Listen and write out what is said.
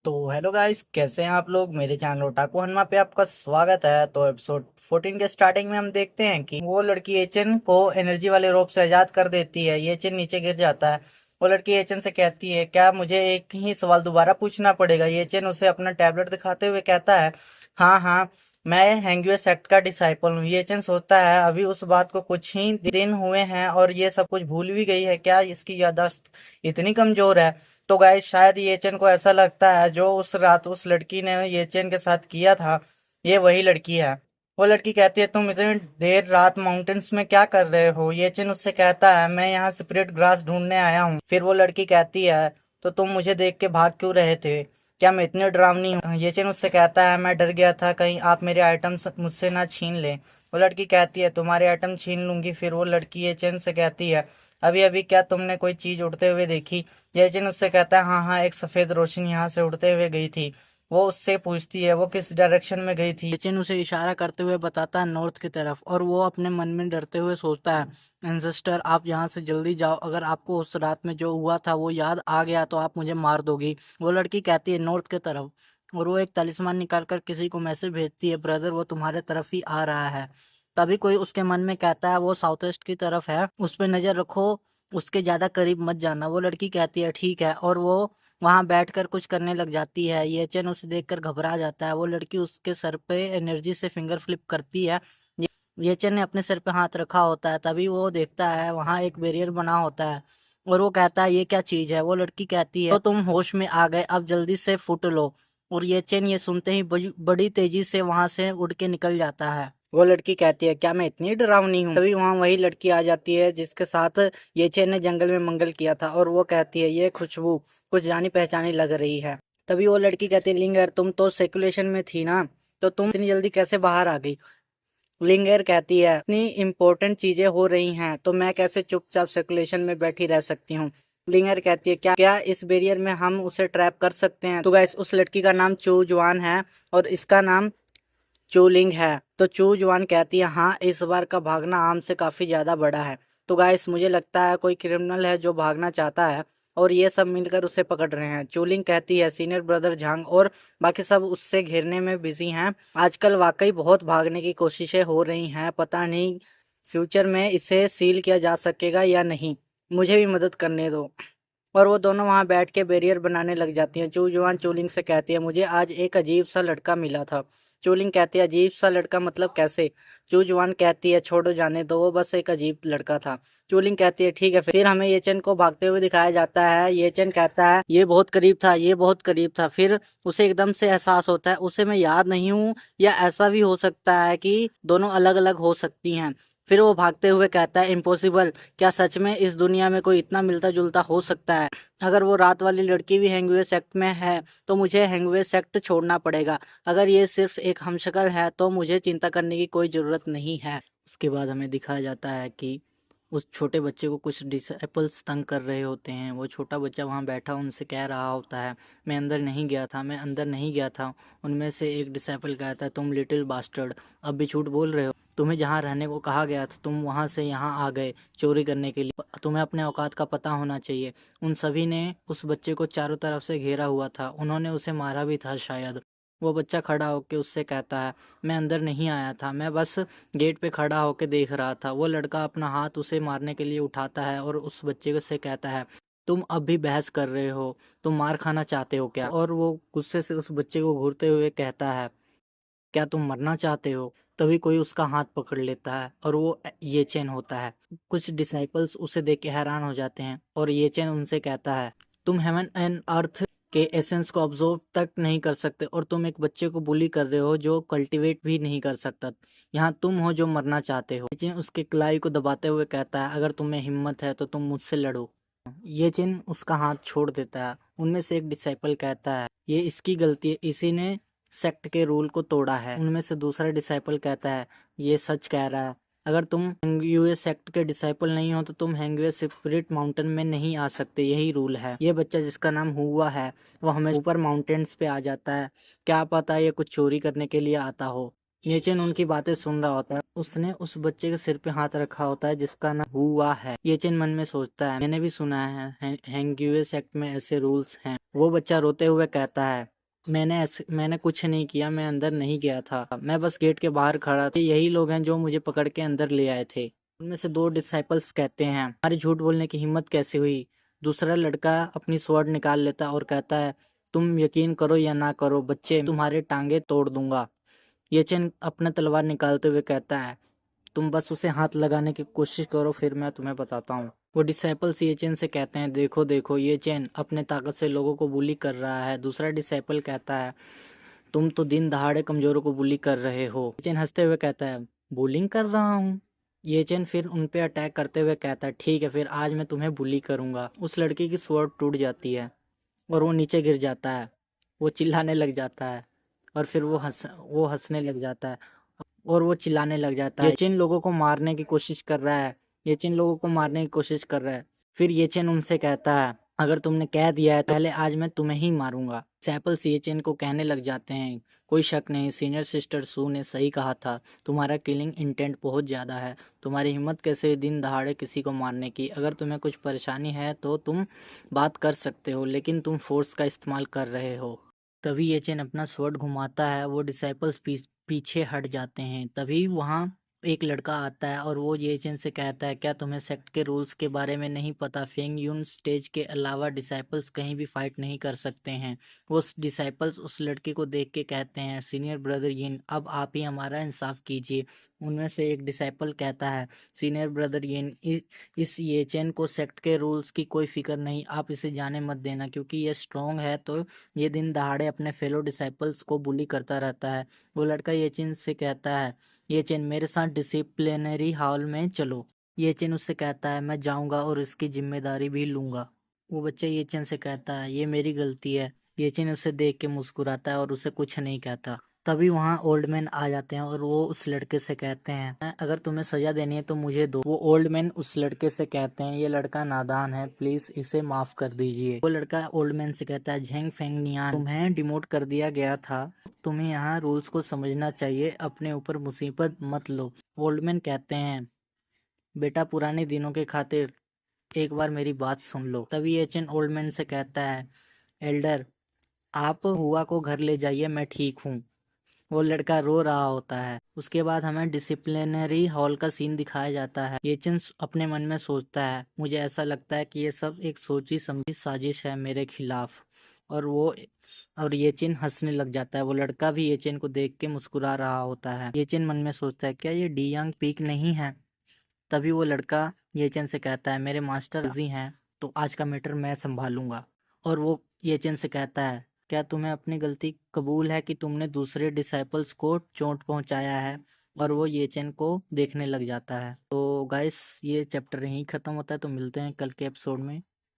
तो hello guys, कैसे हैं आप लोग। मेरे चैनल ओटाकू हनमा पे आपका स्वागत है। तो एपिसोड 14 के स्टार्टिंग में हम देखते हैं कि वो लड़की एचन को एनर्जी वाले रोप से आजाद कर देती है। ये एचन नीचे गिर जाता है। वो लड़की एचन से कहती है, क्या मुझे एक ही सवाल दोबारा पूछना पड़ेगा। ये एचन उसे अपना टैबलेट दिखाते हुए कहता है, हाँ हाँ, मैं हेंगुए सेक्ट का डिसाइपल हूँ। ये एचन सोचता है, अभी उस बात को कुछ ही दिन हुए हैं और ये सब कुछ भूल भी गई है। क्या इसकी याददाश्त इतनी कमजोर है। तो गाइस, शायद येचन को ऐसा लगता है जो उस रात उस लड़की ने येचन के साथ किया था, ये वही लड़की है। वो लड़की कहती है, तुम इतनी देर रात माउंटेन्स में क्या कर रहे हो। येचन उससे कहता है, मैं यहाँ स्पिरिट ग्रास ढूंढने आया हूँ। फिर वो लड़की कहती है, तो तुम मुझे देख के भाग क्यों रहे थे। क्या मैं इतनी डरावनी हूँ। येचन उससे कहता है, मैं डर गया था कहीं आप मेरे आइटम मुझसे ना छीन लें। वो लड़की कहती है, तुम्हारे आइटम छीन लूंगी। फिर वो लड़की येचन से कहती है, अभी अभी क्या तुमने कोई चीज उड़ते हुए देखी। जयचिन उससे कहता है, हाँ हाँ, एक सफेद रोशनी यहाँ से उड़ते हुए गई थी। वो उससे पूछती है, वो किस डायरेक्शन में गई थी। जयचिन उसे इशारा करते हुए बताता है नॉर्थ की तरफ, और वो अपने मन में डरते हुए सोचता है, एंसेस्टर आप यहाँ से जल्दी जाओ, अगर आपको उस रात में जो हुआ था वो याद आ गया तो आप मुझे मार दोगी। वो लड़की कहती है, नॉर्थ की तरफ। और वो एक तलिस्मान निकालकर किसी को मैसेज भेजती है, ब्रदर वो तुम्हारे तरफ ही आ रहा है। तभी कोई उसके मन में कहता है, वो साउथ ईस्ट की तरफ है, उस पर नजर रखो, उसके ज्यादा करीब मत जाना। वो लड़की कहती है, ठीक है, और वो वहां बैठकर कुछ करने लग जाती है। येचन उसे देखकर घबरा जाता है। वो लड़की उसके सर पे एनर्जी से फिंगर फ्लिप करती है। येचन ने अपने सर पे हाथ रखा होता है, तभी वो देखता है वहां एक बैरियर बना होता है। और वो कहता है, ये क्या चीज है। वो लड़की कहती है, तो तुम होश में आ गए, अब जल्दी से फुट लो। और येचन ये सुनते ही बड़ी तेजी से वहां से उड़ के निकल जाता है। वो लड़की कहती है, क्या मैं इतनी डरावनी हूँ। तभी वहां वही लड़की आ जाती है जिसके साथ येचन ने जंगल में मंगल किया था, और वो कहती है, ये खुशबू कुछ जानी पहचानी लग रही है। तभी वो लड़की कहती है, लिंगर तुम तो सर्कुलेशन में थी ना, तो तुम इतनी जल्दी कैसे बाहर आ गई। लिंगर कहती है, इतनी इम्पोर्टेंट चीजें हो रही हैं तो मैं कैसे चुपचाप सर्कुलेशन में बैठी रह सकती हूँ। लिंगर कहती है, क्या क्या इस बैरियर में हम उसे ट्रैप कर सकते हैं। तो गाइस, उस लड़की का नाम चू जवान है और इसका नाम चूलिंग है। तो चू जवान कहती है, हाँ, इस बार का भागना आम से काफी ज्यादा बड़ा है। तो गाइस, मुझे लगता है कोई क्रिमिनल है जो भागना चाहता है और ये सब मिलकर उसे पकड़ रहे हैं। चूलिंग कहती है, सीनियर ब्रदर झांग और बाकी सब उससे घेरने में बिजी हैं। आजकल वाकई बहुत भागने की कोशिशें हो रही हैं, पता नहीं फ्यूचर में इसे सील किया जा सकेगा या नहीं। मुझे भी मदद करने दो। और वो दोनों वहां बैठ के बैरियर बनाने लग जाती हैं। चू जवान चूलिंग से कहती है, मुझे आज एक अजीब सा लड़का मिला था। चूलिंग कहती है, अजीब सा लड़का मतलब कैसे। चू जवान कहती है, छोड़ो जाने दो, वो बस एक अजीब लड़का था। चूलिंग कहती है, ठीक है। फिर हमें येचन को भागते हुए दिखाया जाता है। येचन कहता है, ये बहुत करीब था, ये बहुत करीब था। फिर उसे एकदम से एहसास होता है, उसे मैं याद नहीं हूँ, या ऐसा भी हो सकता है कि दोनों अलग अलग हो सकती हैं। फिर वो भागते हुए कहता है, इम्पॉसिबल, क्या सच में इस दुनिया में कोई इतना मिलता जुलता हो सकता है। अगर वो रात वाली लड़की भी हेंगुए सेक्ट में है तो मुझे हेंगुए सेक्ट छोड़ना पड़ेगा। अगर ये सिर्फ एक हमशक्ल है तो मुझे चिंता करने की कोई ज़रूरत नहीं है। उसके बाद हमें दिखाया जाता है कि उस छोटे बच्चे को कुछ डिसेबल्स तंग कर रहे होते हैं। वो छोटा बच्चा वहाँ बैठा उनसे कह रहा होता है, मैं अंदर नहीं गया था, मैं अंदर नहीं गया था। उनमें से एक डिसेबल कहता है, तुम लिटिल बास्टर्ड, अब भी झूठ बोल रहे हो। तुम्हें जहाँ रहने को कहा गया था तुम वहाँ से यहाँ आ गए चोरी करने के लिए। तुम्हें अपने औकात का पता होना चाहिए। उन सभी ने उस बच्चे को चारों तरफ से घेरा हुआ था, उन्होंने उसे मारा भी था शायद। वो बच्चा खड़ा होकर उससे कहता है, मैं अंदर नहीं आया था, मैं बस गेट पे खड़ा होकर देख रहा था। वो लड़का अपना हाथ उसे मारने के लिए उठाता है और उस बच्चे से कहता है, तुम अब भी बहस कर रहे हो, तुम मार खाना चाहते हो क्या। और वो गुस्से से उस बच्चे को घूरते हुए कहता है, क्या तुम मरना चाहते हो। तभी कोई उसका हाथ पकड़ लेता है और वो ये चैन होता है। कुछ डिसाइपल्स उसे देख के हैरान हो जाते हैं और ये चैन उनसे कहता है, तुम हेवन एंड अर्थ के एसेंस को ऑब्जर्व तक नहीं कर सकते और तुम एक बच्चे को बुली कर रहे हो जो कल्टीवेट भी नहीं कर सकता। यहाँ तुम हो जो मरना चाहते हो। ये चैन उसके कलाई को दबाते हुए कहता है, अगर तुम्हें हिम्मत है तो तुम मुझसे लड़ो। ये चिन्ह उसका हाथ छोड़ देता है। उनमें से एक डिसाइपल कहता है, ये इसकी गलती है, इसी ने सेक्ट के रूल को तोड़ा है। उनमें से दूसरा डिसाइपल कहता है, ये सच कह रहा है, अगर तुम हेंगुए सेक्ट के डिसाइपल नहीं हो तो तुम हेंगुए स्पिरिट माउंटेन में नहीं आ सकते, यही रूल है। ये बच्चा जिसका नाम हुआ है वो हमें ऊपर माउंटेन्स पे आ जाता है, क्या पता ये कुछ चोरी करने के लिए आता हो। ये चेन उनकी बातें सुन रहा होता है। उसने उस बच्चे के सिर पे हाथ रखा होता है जिसका नाम हुआ है। ये चेन मन में सोचता है मैंने भी सुना है हेंग्यूए सेक्ट में ऐसे रूल्स हैं। वो बच्चा रोते हुए कहता है मैंने कुछ नहीं किया, मैं अंदर नहीं गया था, मैं बस गेट के बाहर खड़ा था। यही लोग हैं जो मुझे पकड़ के अंदर ले आए थे। उनमें से दो डिसाइपल्स कहते हैं हमारी झूठ बोलने की हिम्मत कैसे हुई। दूसरा लड़का अपनी स्वॉर्ड निकाल लेता है और कहता है तुम यकीन करो या ना करो बच्चे, तुम्हारे टांगे तोड़ दूंगा। ये चेन अपना तलवार निकालते हुए कहता है तुम बस उसे हाथ लगाने की कोशिश करो, फिर मैं तुम्हें बताता हूँ। वो डिसाइपल्स ये चेन से कहते हैं देखो देखो ये चेन अपने ताकत से लोगों को बुली कर रहा है। दूसरा डिसाइपल कहता है तुम तो दिन दहाड़े कमजोरों को बुली कर रहे हो। ये चेन हंसते हुए कहता है बुलिंग कर रहा हूँ। ये चेन फिर उन पे अटैक करते हुए कहता है ठीक है फिर आज मैं तुम्हें बुली करूंगा। उस लड़की की स्वॉर्ड टूट जाती है और वो नीचे गिर जाता है। वो चिल्लाने लग जाता है और फिर वो हंसने लग जाता है और वो चिल्लाने लग जाता है। ये चेन लोगों को मारने की कोशिश कर रहा है। ये चेन लोगों को मारने की कोशिश कर रहा है। फिर ये चेन उनसे कहता है अगर तुमने कह दिया है तो पहले आज मैं तुम्हें ही मारूंगा। सैपल्स ये चेन को कहने लग जाते हैं कोई शक नहीं, सीनियर सिस्टर सू ने सही कहा था, तुम्हारा किलिंग इंटेंट बहुत ज़्यादा है। तुम्हारी हिम्मत कैसे दिन दहाड़े किसी को मारने की। अगर तुम्हें कुछ परेशानी है तो तुम बात कर सकते हो, लेकिन तुम फोर्स का इस्तेमाल कर रहे हो। तभी ये चेन अपना स्वॉर्ड घुमाता है। वो डिसाइपल्स पीछे हट जाते हैं। तभी वहाँ एक लड़का आता है और वो ये चेन से कहता है क्या तुम्हें सेक्ट के रूल्स के बारे में नहीं पता। फेंग यून स्टेज के अलावा डिसाइपल्स कहीं भी फाइट नहीं कर सकते हैं। वो डिसाइपल्स उस लड़के को देख के कहते हैं सीनियर ब्रदर यिन अब आप ही हमारा इंसाफ कीजिए। उनमें से एक डिसाइपल कहता है सीनियर ब्रदर यिन इस ये चेन को सेक्ट के रूल्स की कोई फिक्र नहीं, आप इसे जाने मत देना क्योंकि ये स्ट्रॉन्ग है तो ये दिन दहाड़े अपने फेलो डिसाइपल्स को बुली करता रहता है। वो लड़का ये चेन से कहता है ये चेन मेरे साथ डिसिप्लिनरी हॉल में चलो। ये चेन उससे कहता है मैं जाऊंगा और इसकी जिम्मेदारी भी लूंगा। वो बच्चा ये चेन से कहता है ये मेरी गलती है। ये चेन उसे देख के मुस्कुराता है और उसे कुछ नहीं कहता। तभी वहाँ ओल्ड मैन आ जाते हैं और वो उस लड़के से कहते हैं अगर तुम्हें सजा देनी है तो मुझे दो। वो ओल्ड मैन उस लड़के से कहते हैं ये लड़का नादान है, प्लीज इसे माफ कर दीजिए। वो लड़का ओल्ड मैन से कहता है झेंग फेंग नियान तुम्हें डिमोट कर दिया गया था, तुम्हें यहाँ रूल्स को समझना चाहिए, अपने ऊपर मुसीबत मत लो। ओल्ड मैन कहते हैं बेटा पुराने दिनों के खातिर एक बार मेरी बात सुन लो। तभी एचएन ओल्ड मैन से कहता है एल्डर आप हुआ को घर ले जाइए, मैं ठीक हूँ। वो लड़का रो रहा होता है। उसके बाद हमें डिसिप्लिनरी हॉल का सीन दिखाया जाता है। येचन अपने मन में सोचता है मुझे ऐसा लगता है कि ये सब एक सोची समझी साजिश है मेरे खिलाफ। और येचन हंसने लग जाता है। वो लड़का भी येचन को देख के मुस्कुरा रहा होता है। येचन मन में सोचता है क्या ये डियांग पीक नहीं है। तभी वो लड़का येचन से कहता है मेरे मास्टर बिजी हैं तो आज का मैटर मैं संभालूंगा। और वो येचन से कहता है क्या तुम्हें अपनी गलती कबूल है कि तुमने दूसरे डिसाइपल्स को चोट पहुंचाया है। और वो येचन को देखने लग जाता है। तो गाइस ये चैप्टर यहीं ख़त्म होता है, तो मिलते हैं कल के एपिसोड में।